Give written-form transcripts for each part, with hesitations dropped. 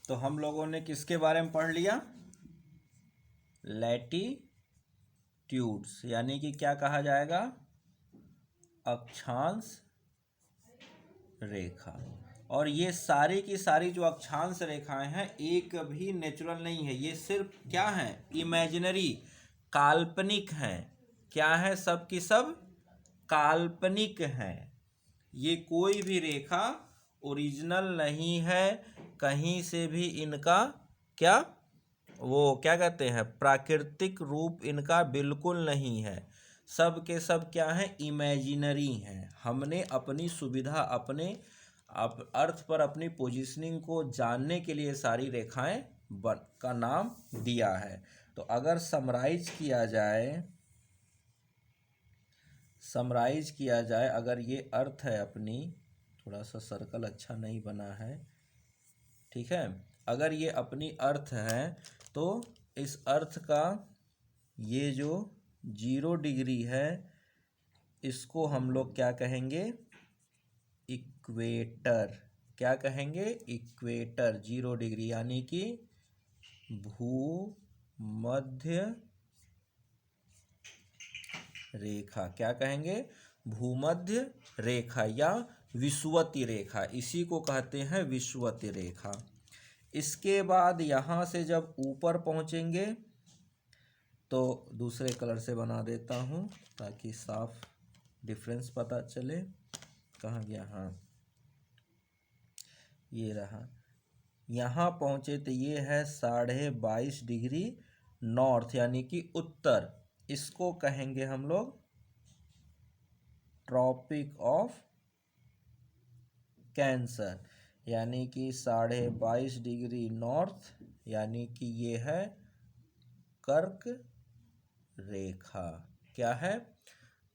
तो हम लोगों ने किसके बारे में पढ़ लिया? लैटीट्यूड्स, यानी कि क्या कहा जाएगा? अक्षांश रेखा। और ये सारी की सारी जो अक्षांश रेखाएं हैं एक भी नेचुरल नहीं है, ये सिर्फ क्या है? इमेजिनरी, काल्पनिक हैं। क्या है? सब की सब काल्पनिक हैं। ये कोई भी रेखा ओरिजिनल नहीं है, कहीं से भी इनका क्या वो क्या कहते हैं, प्राकृतिक रूप इनका बिल्कुल नहीं है। सब के सब क्या है? इमेजिनरी हैं। हमने अपनी सुविधा, अपने अर्थ पर अपनी पोजीशनिंग को जानने के लिए सारी रेखाएं का नाम दिया है। तो अगर समराइज किया जाए, अगर ये अर्थ है अपनी, थोड़ा सा सर्कल अच्छा नहीं बना है, ठीक है, अगर ये अपनी अर्थ है तो इस अर्थ का ये जो 0 डिग्री है इसको हम लोग क्या कहेंगे? इक्वेटर। क्या कहेंगे? इक्वेटर। 0 डिग्री यानी कि भूमध्य रेखा। क्या कहेंगे? भूमध्य रेखा या विषुवती रेखा, इसी को कहते हैं विषुवती रेखा। इसके बाद यहाँ से जब ऊपर पहुँचेंगे तो दूसरे कलर से बना देता हूँ ताकि साफ डिफरेंस पता चले। कहाँ गया? हाँ, ये रहा। यहाँ पहुँचे तो ये है 22.5 डिग्री नॉर्थ यानी कि उत्तर। इसको कहेंगे हम लोग ट्रॉपिक ऑफ कैंसर, यानी कि 22.5 डिग्री नॉर्थ, यानी कि ये है कर्क रेखा। क्या है?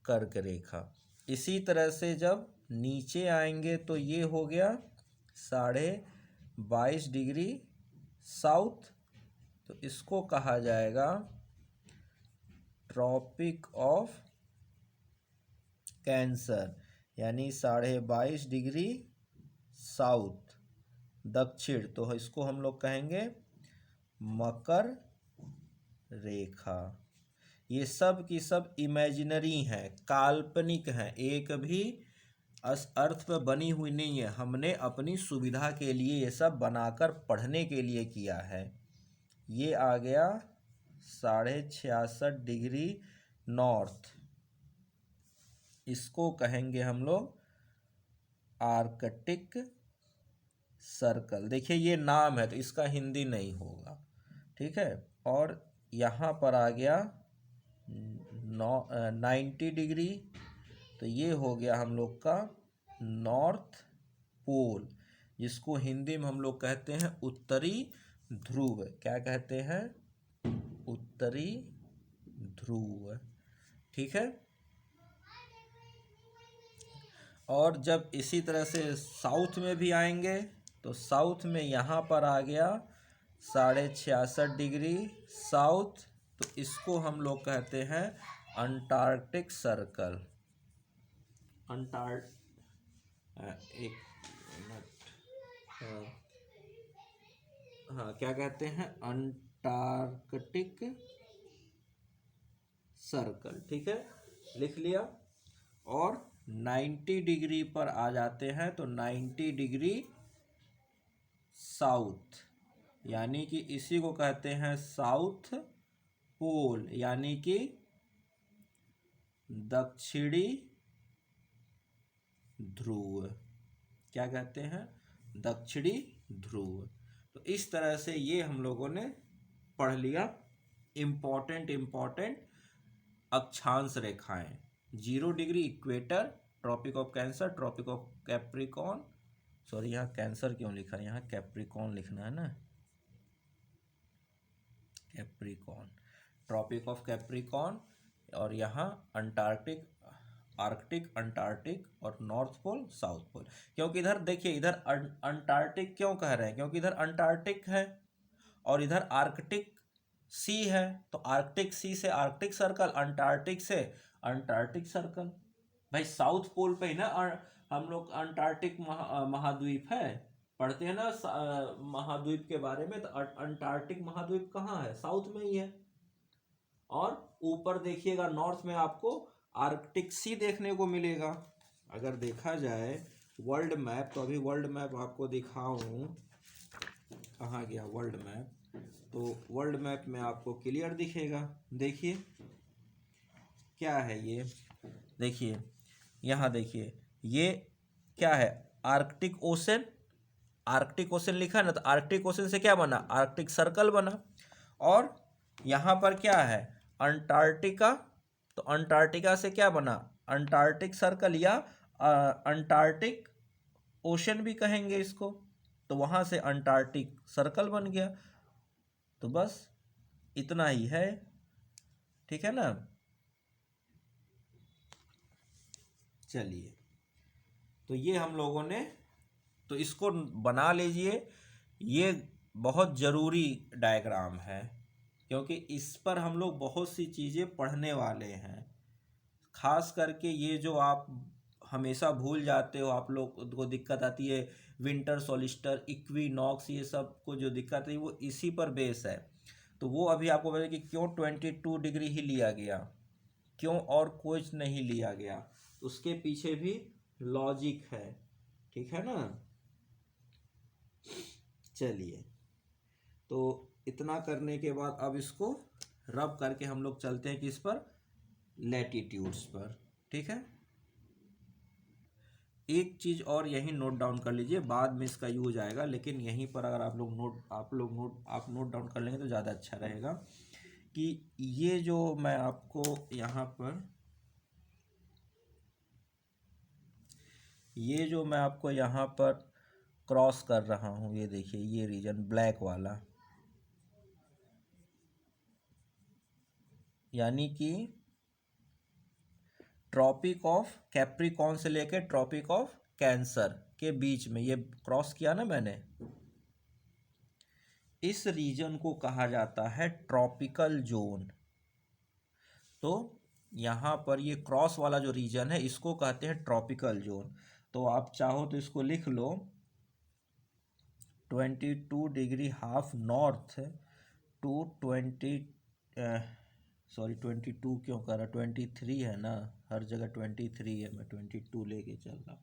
कर्क रेखा। इसी तरह से जब नीचे आएंगे तो ये हो गया 22.5 डिग्री साउथ, तो इसको कहा जाएगा ट्रॉपिक ऑफ कैंसर, यानी 22.5 डिग्री साउथ दक्षिण, तो इसको हम लोग कहेंगे मकर रेखा। ये सब की सब इमेजिनरी हैं, काल्पनिक हैं, एक भी अर्थ पर बनी हुई नहीं है। हमने अपनी सुविधा के लिए ये सब बनाकर पढ़ने के लिए किया है। ये आ गया 66.5 डिग्री नॉर्थ, इसको कहेंगे हम लोग आर्कटिक सर्कल। देखिए ये नाम है तो इसका हिंदी नहीं होगा, ठीक है। और यहाँ पर आ गया 90 डिग्री, तो ये हो गया हम लोग का नॉर्थ पोल, जिसको हिंदी में हम लोग कहते हैं उत्तरी ध्रुव। क्या कहते हैं? उत्तरी ध्रुव, ठीक है। और जब इसी तरह से साउथ में भी आएंगे तो साउथ में यहाँ पर आ गया 66.5 डिग्री साउथ, तो इसको हम लोग कहते हैं अंटार्कटिक सर्कल। एक मिनट, हाँ, क्या कहते हैं? अंटार्कटिक सर्कल, ठीक है, लिख लिया। और 90 डिग्री पर आ जाते हैं तो 90 डिग्री साउथ, यानी कि इसी को कहते हैं साउथ पोल, यानी कि दक्षिणी ध्रुव। क्या कहते हैं? दक्षिणी ध्रुव। तो इस तरह से ये हम लोगों ने पढ़ लिया इम्पोर्टेंट अक्षांश रेखाएं। 0 degree equator, tropic of Cancer, tropic of Capricorn, sorry यहाँ कैंसर क्यों लिखा है, यहाँ कैप्रिकॉर्न लिखना है ना, कैप्रिकॉर्न, ट्रॉपिक ऑफ कैप्रिकॉर्न। और यहाँ अंटार्कटिक, आर्कटिक, अंटार्कटिक और नॉर्थ पोल, साउथ पोल। क्योंकि इधर देखिए, इधर अंटार्कटिक क्यों कह रहे हैं? क्योंकि इधर अंटार्कटिक है और इधर आर्कटिक सी है, तो आर्कटिक सी से आर्कटिक सर्कल, अंटार्कटिक से अंटार्कटिक सर्कल। भाई साउथ पोल पे ही ना हम लोग अंटार्कटिक महाद्वीप है, पढ़ते हैं ना महाद्वीप के बारे में, तो अंटार्कटिक महाद्वीप कहाँ है? साउथ में ही है। और ऊपर देखिएगा नॉर्थ में आपको आर्कटिक सी देखने को मिलेगा। अगर देखा जाए वर्ल्ड मैप, तो अभी वर्ल्ड मैप आपको दिखाऊं, कहाँ गया वर्ल्ड मैप, तो वर्ल्ड मैप में आपको क्लियर दिखेगा। देखिए क्या है ये, देखिए यहाँ देखिए ये क्या है, आर्कटिक ओशन। आर्कटिक ओशन लिखा है ना, तो आर्कटिक ओशन से क्या बना? आर्कटिक सर्कल बना। और यहाँ पर क्या है? अंटार्कटिका। तो अंटार्कटिका से क्या बना? अंटार्कटिक सर्कल, या अंटार्कटिक ओशन भी कहेंगे इसको। तो वहाँ से अंटार्कटिक सर्कल बन गया। तो बस इतना ही है, ठीक है ना। चलिए, तो ये हम लोगों ने, तो इसको बना लीजिए। ये बहुत ज़रूरी डायग्राम है, क्योंकि इस पर हम लोग बहुत सी चीज़ें पढ़ने वाले हैं। खास करके ये जो आप हमेशा भूल जाते हो, आप लोग को दिक्कत आती है, विंटर सोलिस्टर, इक्विनॉक्स, ये सब को जो दिक्कत है वो इसी पर बेस है। तो वो अभी आपको पता है कि क्यों 22 डिग्री ही लिया गया, क्यों और कुछ नहीं लिया गया, उसके पीछे भी लॉजिक है, ठीक है ना। चलिए, तो इतना करने के बाद अब इसको रब करके हम लोग चलते हैं किस पर? लैटिट्यूड्स पर, ठीक है। एक चीज़ और यहीं नोट डाउन कर लीजिए, बाद में इसका यूज आएगा, लेकिन यहीं पर अगर आप नोट डाउन कर लेंगे तो ज़्यादा अच्छा रहेगा। कि ये जो मैं आपको यहाँ पर, ये जो मैं आपको यहाँ पर क्रॉस कर रहा हूँ, ये देखिए ये रीजन ब्लैक वाला, यानी कि ट्रॉपिक ऑफ कैप्रिकॉन से लेकर ट्रॉपिक ऑफ कैंसर के बीच में ये क्रॉस किया ना मैंने, इस रीजन को कहा जाता है ट्रॉपिकल जोन। तो यहाँ पर ये क्रॉस वाला जो रीजन है इसको कहते हैं ट्रॉपिकल जोन। तो आप चाहो तो इसको लिख लो 22 डिग्री हाफ नॉर्थ टू 22 क्यों कर रहा, 23 है ना, हर जगह 23 है, मैं 22 लेके चल रहा हूँ।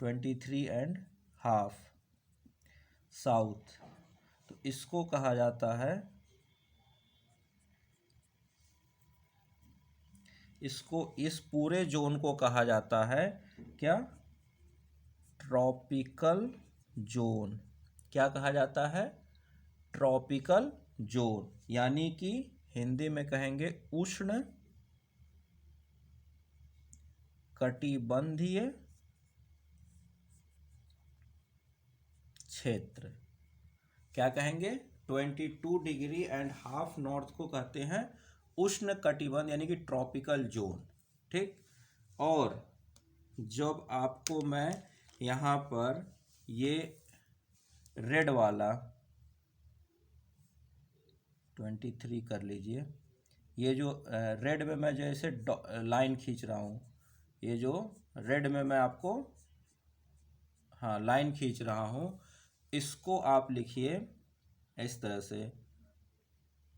23.5 साउथ, तो इसको कहा जाता है, इसको, इस पूरे जोन को कहा जाता है क्या? Tropical zone. क्या कहा जाता है? ट्रॉपिकल जोन, यानी कि हिंदी में कहेंगे उष्ण कटिबंधीय क्षेत्र। क्या कहेंगे? 22.5 नॉर्थ को कहते हैं उष्ण कटिबंध, यानी कि ट्रॉपिकल जोन, ठीक। और जब आपको मैं यहाँ पर ये रेड वाला 23 कर लीजिए, ये जो रेड में मैं जैसे लाइन खींच रहा हूँ, ये जो रेड में मैं आपको, हाँ, लाइन खींच रहा हूँ, इसको आप लिखिए इस तरह से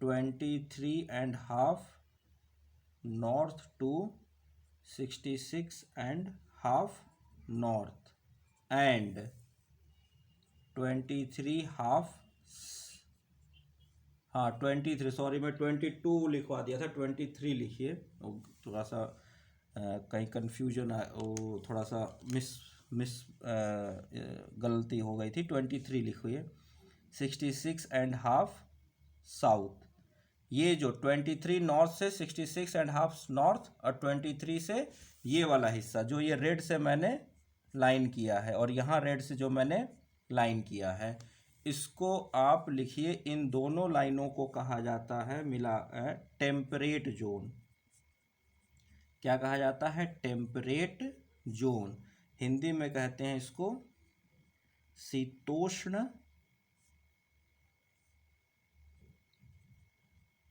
23.5 नॉर्थ टू 66.5 नॉर्थ एंड 23.5, हाँ 23, सॉरी मैं 22 लिखवा दिया था, 23 लिखिए, थोड़ा सा कहीं कन्फ्यूजन वो थोड़ा सा मिस गलती हो गई थी। 23 लिखिए, 66.5 साउथ। ये जो 23 नॉर्थ से 66.5 नॉर्थ, और 23 से ये वाला हिस्सा जो ये रेड से मैंने लाइन किया है, और यहाँ रेड से जो मैंने लाइन किया है, इसको आप लिखिए। इन दोनों लाइनों को कहा जाता है मिला टेम्परेट जोन। क्या कहा जाता है? Temperate zone. हिंदी में कहते हैं इसको शीतोष्ण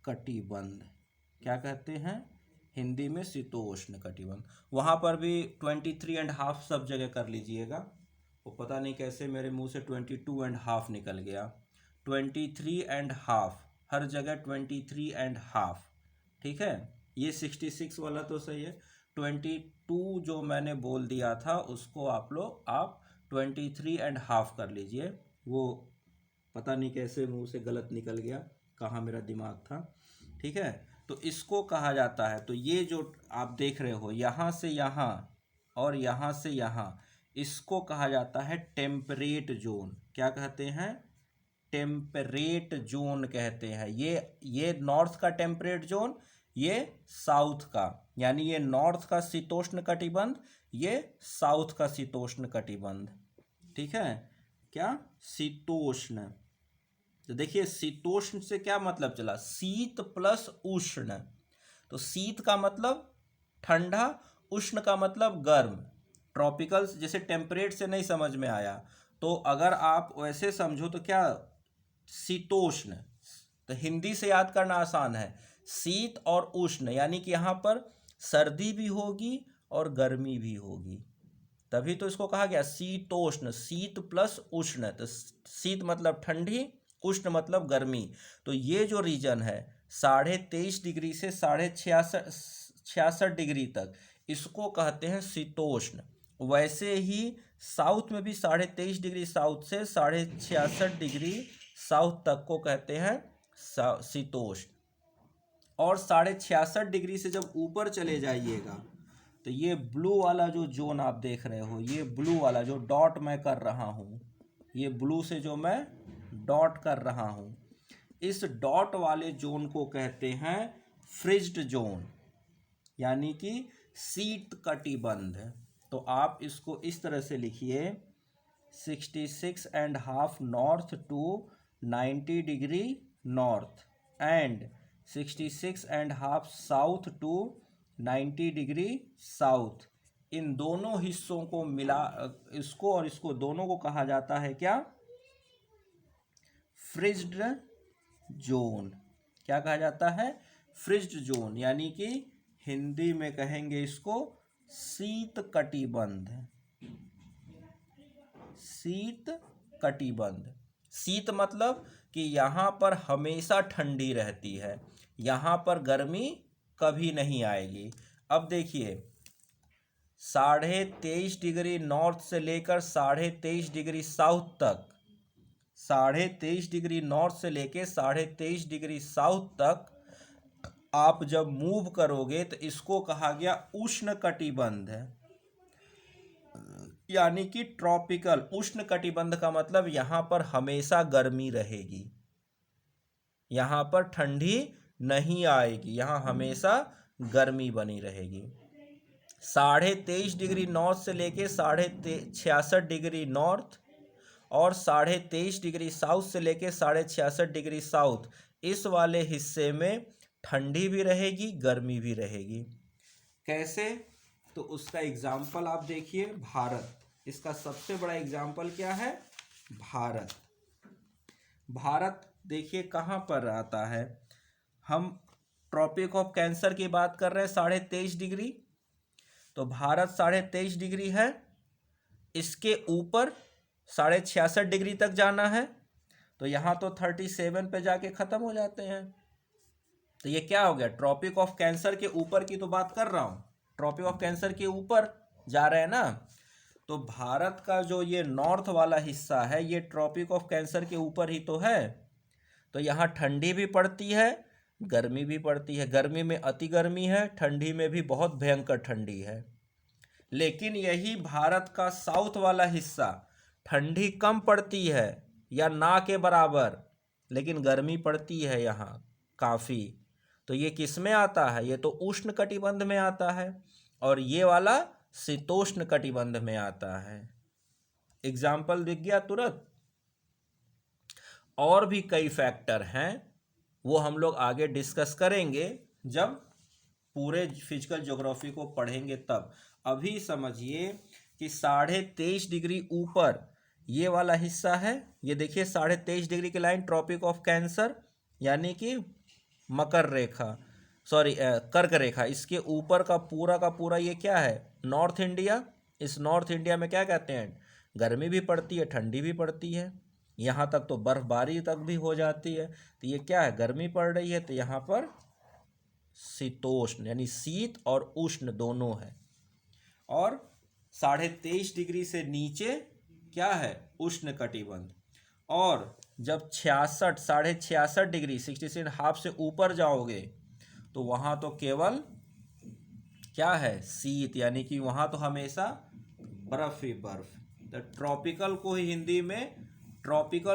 कटिबंध। क्या कहते हैं हिंदी में? शीतोष्ण कटिबंध। वहाँ पर भी 23.5 सब जगह कर लीजिएगा, वो पता नहीं कैसे मेरे मुंह से 22.5 निकल गया। 23.5, हर जगह 23.5। ठीक है, ये 66 वाला तो सही है। 22 जो मैंने बोल दिया था उसको आप 23.5 कर लीजिए। वो पता नहीं कैसे मुंह से गलत निकल गया, कहाँ मेरा दिमाग था। ठीक है, तो इसको कहा जाता है, तो ये जो आप देख रहे हो यहाँ से यहाँ और यहाँ से यहाँ, इसको कहा जाता है टेम्परेट जोन। क्या कहते हैं? टेम्परेट जोन कहते हैं। ये नॉर्थ का टेम्परेट जोन, ये साउथ का, यानी ये नॉर्थ का शीतोष्ण कटिबंध, ये साउथ का शीतोष्ण कटिबंध। ठीक है, क्या? शीतोष्ण। तो देखिए शीतोष्ण से क्या मतलब चला? शीत प्लस उष्ण। तो शीत का मतलब ठंडा, उष्ण का मतलब गर्म। ट्रॉपिकल जैसे टेम्परेट से नहीं समझ में आया, तो अगर आप वैसे समझो तो क्या? शीतोष्ण। तो हिंदी से याद करना आसान है, शीत और उष्ण, यानी कि यहाँ पर सर्दी भी होगी और गर्मी भी होगी, तभी तो इसको कहा गया शीतोष्ण। शीत प्लस उष्ण, तो शीत मतलब ठंडी, उष्ण मतलब गर्मी। तो ये जो रीजन है 23.5 डिग्री से 66 डिग्री तक, इसको कहते हैं शीतोष्ण। वैसे ही साउथ में भी 23.5 डिग्री साउथ से 66 डिग्री साउथ तक को कहते हैं शीतोष्ण। और 66 डिग्री से जब ऊपर चले जाइएगा तो ये ब्लू वाला जो जोन आप देख रहे हो, ये ब्लू वाला जो डॉट मैं कर रहा हूँ, ये ब्लू से जो मैं डॉट कर रहा हूँ, इस डॉट वाले जोन को कहते हैं फ्रिज्ड जोन, यानी कि शीत कटिबंध। तो आप इसको इस तरह से लिखिए, 66.5 north to 90 degree north and 66.5 south to 90 degree south. इन दोनों हिस्सों को मिला, इसको और इसको दोनों को कहा जाता है क्या? फ्रिज्ड जोन। क्या कहा जाता है? फ्रिज्ड जोन, यानी कि हिंदी में कहेंगे इसको शीत कटिबंध। शीत कटिबंध। शीत मतलब कि यहाँ पर हमेशा ठंडी रहती है, यहाँ पर गर्मी कभी नहीं आएगी। अब देखिए 23.5 डिग्री नॉर्थ से लेकर 23.5 डिग्री साउथ तक, 23.5 डिग्री नॉर्थ से लेकर 23.5 डिग्री साउथ तक आप जब मूव करोगे तो इसको कहा गया उष्ण कटिबंध, यानी कि ट्रॉपिकल। उष्ण कटिबंध का मतलब यहाँ पर हमेशा गर्मी रहेगी, यहाँ पर ठंडी नहीं आएगी, यहाँ हमेशा गर्मी बनी रहेगी। 23.5 डिग्री नॉर्थ से लेके 66 डिग्री नॉर्थ और 23.5 डिग्री साउथ से लेके 66 डिग्री साउथ, इस वाले हिस्से में ठंडी भी रहेगी, गर्मी भी रहेगी। कैसे? तो उसका एग्जाम्पल आप देखिए, भारत। इसका सबसे बड़ा एग्जाम्पल क्या है? भारत। भारत देखिए कहाँ पर आता है। हम ट्रॉपिक ऑफ कैंसर की बात कर रहे हैं 23.5 डिग्री, तो भारत 23.5 डिग्री है, इसके ऊपर 66 डिग्री तक जाना है, तो यहाँ तो 37 पे जाके ख़त्म हो जाते हैं। तो ये क्या हो गया? ट्रॉपिक ऑफ कैंसर के ऊपर की तो बात कर रहा हूँ, ट्रॉपिक ऑफ कैंसर के ऊपर जा रहे हैं ना। तो भारत का जो ये नॉर्थ वाला हिस्सा है, ये ट्रॉपिक ऑफ कैंसर के ऊपर ही तो है। तो यहाँ ठंडी भी पड़ती है, गर्मी भी पड़ती है। गर्मी में अति गर्मी है, ठंडी में भी बहुत भयंकर ठंडी है। लेकिन यही भारत का साउथ वाला हिस्सा, ठंडी कम पड़ती है या ना के बराबर, लेकिन गर्मी पड़ती है यहाँ काफ़ी। तो ये किस में आता है? ये तो उष्ण कटिबंध में आता है, और ये वाला शीतोष्ण कटिबंध में आता है। एग्जाम्पल दिख गया तुरंत। और भी कई फैक्टर हैं, वो हम लोग आगे डिस्कस करेंगे जब पूरे फिजिकल ज्योग्राफी को पढ़ेंगे तब। अभी समझिए कि 23.5 डिग्री ऊपर ये वाला हिस्सा है, ये देखिए 23.5 डिग्री की लाइन, ट्रॉपिक ऑफ कैंसर, यानी कि मकर रेखा, सॉरी कर्क रेखा। इसके ऊपर का पूरा ये क्या है? North India. इस नॉर्थ इंडिया में क्या कहते हैं? गर्मी भी पड़ती है, ठंडी भी पड़ती है, यहाँ तक तो बर्फबारी तक भी हो जाती है। तो ये क्या है, गर्मी पड़ रही है, तो यहाँ पर शीतोष्ण यानी शीत और उष्ण दोनों है। और 23.5 डिग्री से नीचे क्या है, उष्ण कटिबंध। और जब 66.5 डिग्री 66.5 से ऊपर जाओगे तो वहाँ तो केवल क्या है, शीत, यानी कि वहाँ तो हमेशा बर्फ ही बर्फ। तो ट्रॉपिकल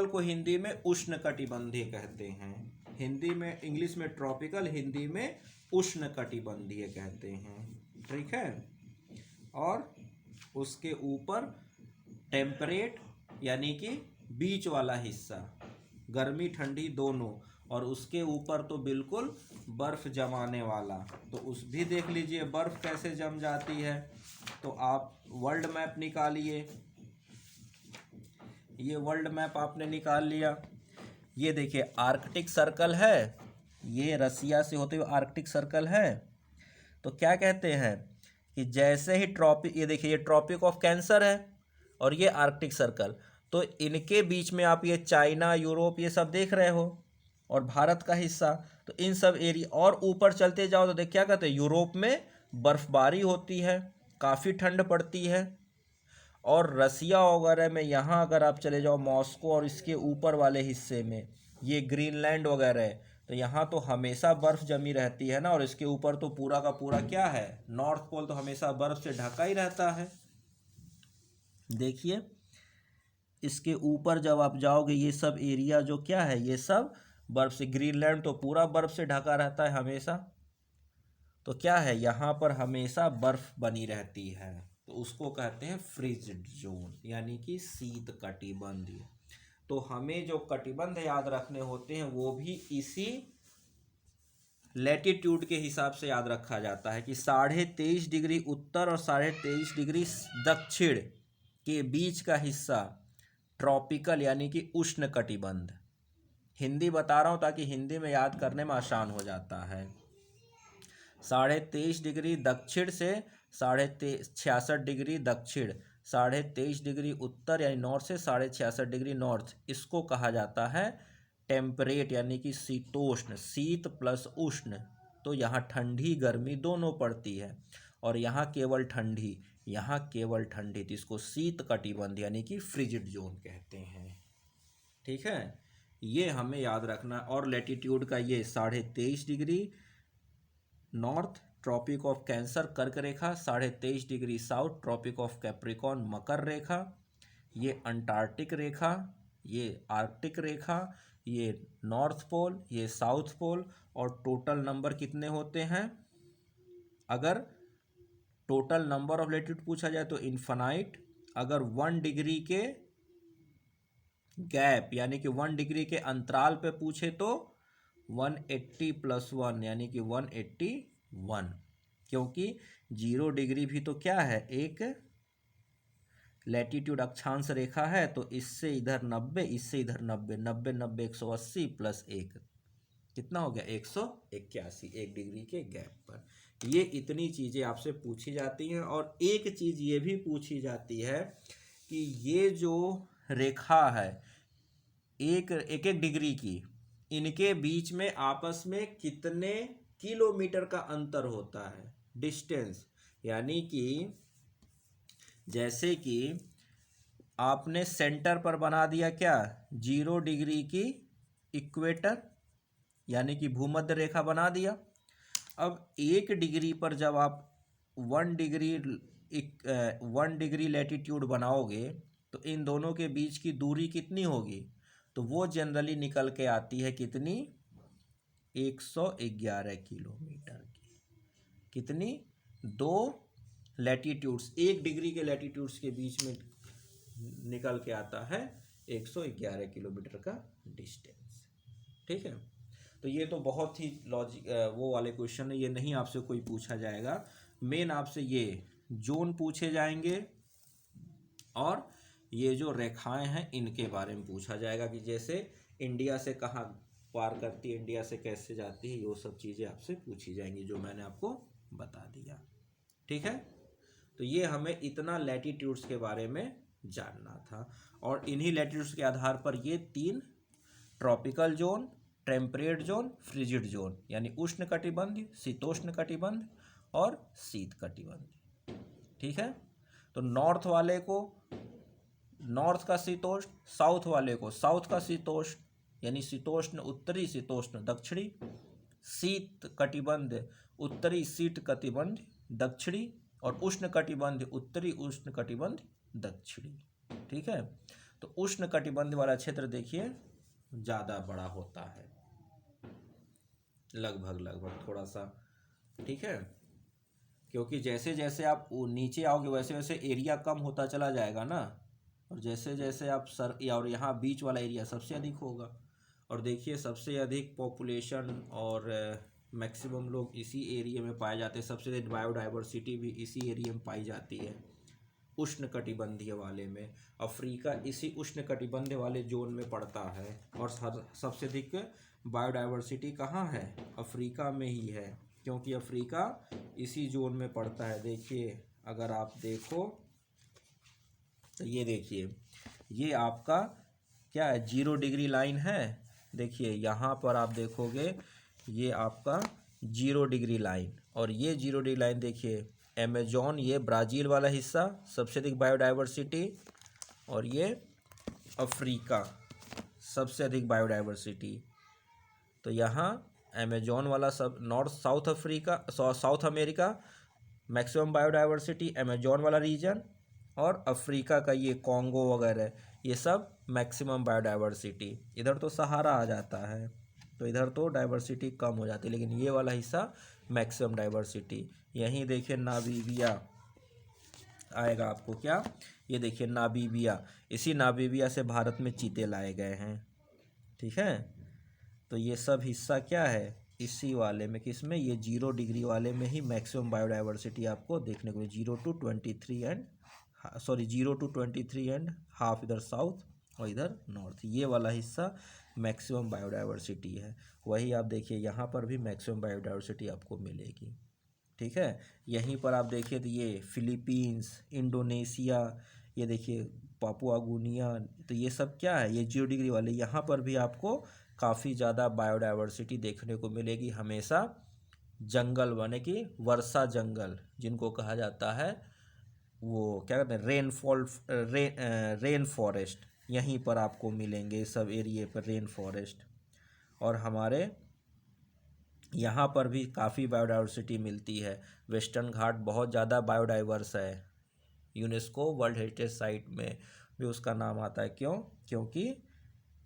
को हिंदी में उष्ण कटिबंधीय कहते हैं। हिंदी में, इंग्लिश में ट्रॉपिकल, हिंदी में उष्ण कटिबंधीय कहते हैं। ठीक है। और उसके ऊपर टेम्परेट यानी कि बीच वाला हिस्सा, गर्मी ठंडी दोनों, और उसके ऊपर तो बिल्कुल बर्फ जमाने वाला। तो उस भी देख लीजिए बर्फ कैसे जम जाती है। तो आप वर्ल्ड मैप निकालिए, ये वर्ल्ड मैप आपने निकाल लिया। ये देखिए आर्कटिक सर्कल है, ये रसिया से होते हुए आर्कटिक सर्कल है। तो क्या कहते हैं कि जैसे ही ट्रॉपिक, ये देखिए ये ट्रॉपिक ऑफ कैंसर है और ये आर्कटिक सर्कल, तो इनके बीच में आप ये चाइना, यूरोप, ये सब देख रहे हो, और भारत का हिस्सा। तो इन सब एरिया, और ऊपर चलते जाओ तो देख क्या कहते हैं, यूरोप में बर्फबारी होती है, काफ़ी ठंड पड़ती है। और रसिया वगैरह में यहाँ अगर आप चले जाओ, मॉस्को और इसके ऊपर वाले हिस्से में, ये ग्रीनलैंड वगैरह है, तो यहाँ तो हमेशा बर्फ़ जमी रहती है ना। और इसके ऊपर तो पूरा का पूरा क्या है, नॉर्थ पोल तो हमेशा बर्फ़ से ढका ही रहता है। देखिए इसके ऊपर जब आप जाओगे, ये सब एरिया जो क्या है, ये सब बर्फ़ से, ग्रीनलैंड तो पूरा बर्फ़ से ढका रहता है हमेशा। तो क्या है, यहाँ पर हमेशा बर्फ़ बनी रहती है, तो उसको कहते हैं फ्रिज्ड जोन, यानी कि शीत कटिबंधीय। तो हमें जो कटिबंध याद रखने होते हैं वो भी इसी लैटिट्यूड के हिसाब से याद रखा जाता है कि 23.5 डिग्री उत्तर और 23.5 डिग्री दक्षिण के बीच का हिस्सा ट्रॉपिकल यानी कि उष्ण कटिबंध। हिंदी बता रहा हूँ ताकि हिंदी में याद करने में आसान हो जाता है। 23.5 डिग्री दक्षिण से 66 डिग्री दक्षिण, 23.5 डिग्री उत्तर यानी नॉर्थ से 66 डिग्री नॉर्थ, इसको कहा जाता है टेम्परेट यानी कि शीतोष्ण, शीत प्लस उष्ण। तो यहाँ ठंडी गर्मी दोनों पड़ती है, और यहाँ केवल ठंडी, यहाँ केवल ठंडी, तो इसको शीत कटिबंध यानी कि फ्रिजिड जोन कहते हैं। ठीक है, ये हमें याद रखना। और लैटिट्यूड का ये 23.5 degree north tropic of cancer कर्क रेखा, 23.5 degree south tropic of Capricorn मकर रेखा, ये अंटार्कटिक रेखा, ये आर्कटिक रेखा, ये नॉर्थ पोल, ये साउथ पोल। और टोटल नंबर कितने होते हैं, अगर टोटल नंबर ऑफ लैटिट्यूड पूछा जाए तो इन्फानाइट। अगर 1 डिग्री के गैप यानी कि 1 डिग्री के अंतराल पे पूछे तो 180 + 1 यानी कि 181, क्योंकि 0 डिग्री भी तो क्या है, एक लैटिट्यूड अक्षांश रेखा है। तो इससे इधर 90, इससे इधर 90, 90 90 180 + 1 कितना हो गया, 181, 1 डिग्री के गैप पर। ये इतनी चीज़ें आपसे पूछी जाती हैं। और एक चीज़ ये भी पूछी जाती है कि ये जो रेखा है एक एक डिग्री की, इनके बीच में आपस में कितने किलोमीटर का अंतर होता है, डिस्टेंस। यानी कि जैसे कि आपने सेंटर पर बना दिया क्या, 0 डिग्री की इक्वेटर यानी कि भूमध्य रेखा बना दिया। अब 1 डिग्री पर जब आप 1 डिग्री लैटिट्यूड बनाओगे तो इन दोनों के बीच की दूरी कितनी होगी, तो वो जनरली निकल के आती है कितनी, 111 किलोमीटर की। कितनी, 2 लैटिट्यूड्स, 1 डिग्री के लैटिट्यूड्स के बीच में निकल के आता है 111 किलोमीटर का डिस्टेंस। ठीक है, तो ये तो बहुत ही वो वाले क्वेश्चन है, ये नहीं आपसे कोई पूछा जाएगा। मेन आपसे ये जोन पूछे जाएंगे और ये जो रेखाएं हैं इनके बारे में पूछा जाएगा कि जैसे इंडिया से कहाँ पार करती है, इंडिया से कैसे जाती है, ये सब चीज़ें आपसे पूछी जाएंगी जो मैंने आपको बता दिया। ठीक है, तो ये हमें इतना लैटिट्यूड्स के बारे में जानना था। और इन्हीं लैटिट्यूड्स के आधार पर ये 3 tropical zone, temperate zone, frigid zone, यानी उष्ण कटिबंध, शीतोष्ण कटिबंध और शीत कटिबंध। ठीक है, तो नॉर्थ वाले को नॉर्थ का शीतोष्ण, साउथ वाले को साउथ का शीतोष्ण यानी शीतोष्ण उत्तरी, शीतोष्ण दक्षिणी, शीत कटिबंध उत्तरी, शीत कटिबंध दक्षिणी, और उष्ण कटिबंध उत्तरी, उष्ण कटिबंध दक्षिणी। ठीक है, तो उष्ण कटिबंध वाला क्षेत्र देखिए ज़्यादा बड़ा होता है, लगभग थोड़ा सा। ठीक है, क्योंकि जैसे जैसे आप नीचे आओगे वैसे वैसे एरिया कम होता चला जाएगा ना, और जैसे जैसे आप और यहाँ बीच वाला एरिया सबसे अधिक होगा। और देखिए सबसे अधिक पॉपुलेशन और मैक्सिमम लोग इसी एरिया में पाए जाते हैं, सबसे अधिक बायोडाइवर्सिटी भी इसी एरिया में पाई जाती है, उष्णकटिबंधीय वाले में। अफ्रीका इसी उष्णकटिबंधीय वाले जोन में पड़ता है, और सबसे अधिक बायोडाइवर्सिटी कहाँ है? अफ्रीका में ही है, क्योंकि अफ्रीका इसी जोन में पड़ता है। देखिए अगर आप देखो तो ये देखिए, ये आपका क्या है, 0 डिग्री लाइन है। देखिए यहाँ पर आप देखोगे ये आपका 0 डिग्री लाइन, और ये 0 डिग्री लाइन देखिए अमेजोन, ये ब्राज़ील वाला हिस्सा सबसे अधिक बायोडाइवर्सिटी, और ये अफ्रीका सबसे अधिक बायोडाइवर्सिटी। तो यहाँ अमेजोन वाला सब north south Africa, south America maximum biodiversity, Amazon वाला रीजन, और अफ्रीका का ये कॉन्गो वगैरह ये सब मैक्सिमम बायोडाइवर्सिटी। इधर तो सहारा आ जाता है तो इधर तो डाइवर्सिटी कम हो जाती है, लेकिन ये वाला हिस्सा मैक्सिमम डाइवर्सिटी। यहीं देखिए नामीबिया आएगा आपको, क्या ये देखिए नामीबिया, इसी नामीबिया से भारत में चीते लाए गए हैं। ठीक है, तो ये सब हिस्सा क्या है, इसी वाले में, किसमें, ये 0 डिग्री वाले में ही मैक्सिमम बायोडाइवर्सिटी आपको देखने को 0 to 23 and 0 to 23 and half इधर साउथ और इधर नॉर्थ, ये वाला हिस्सा मैक्सिमम बायोडाइवर्सिटी है। वही आप देखिए यहाँ पर भी मैक्सिमम बायोडाइवर्सिटी आपको मिलेगी। ठीक है, यहीं पर आप देखिए तो ये फिलीपींस, इंडोनेशिया, ये देखिए पापुआ गुनिया, तो ये सब क्या है, ये 0 डिग्री वाले, यहाँ पर भी आपको काफ़ी ज़्यादा बायोडाइवर्सिटी देखने को मिलेगी। हमेशा जंगल बने की वर्षा जंगल जिनको कहा जाता है, वो क्या कहते हैं, रेन फॉरेस्ट, यहीं पर आपको मिलेंगे सब एरिए पर रेन फॉरेस्ट। और हमारे यहाँ पर भी काफ़ी बायोडाइवर्सिटी मिलती है। वेस्टर्न घाट बहुत ज़्यादा बायोडाइवर्स है, यूनेस्को वर्ल्ड हेरिटेज साइट में भी उसका नाम आता है। क्यों? क्योंकि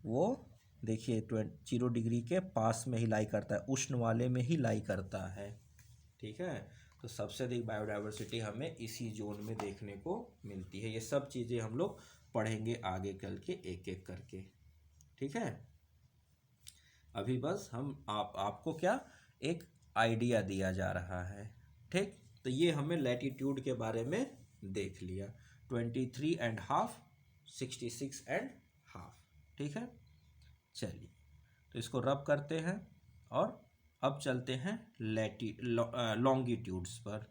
वो देखिए 0 डिग्री के पास में ही लाई करता है, उष्ण वाले में ही लाई करता है। ठीक है, तो सबसे अधिक बायोडाइवर्सिटी हमें इसी जोन में देखने को मिलती है। ये सब चीज़ें हम लोग पढ़ेंगे आगे चल के एक एक करके। ठीक है, अभी बस आपको क्या एक आइडिया दिया जा रहा है। ठीक, तो ये हमें लैटिट्यूड के बारे में देख लिया, 23.5, 66.5। ठीक है, चलिए तो इसको रब करते हैं और अब चलते हैं लॉन्गिट्यूड्स पर।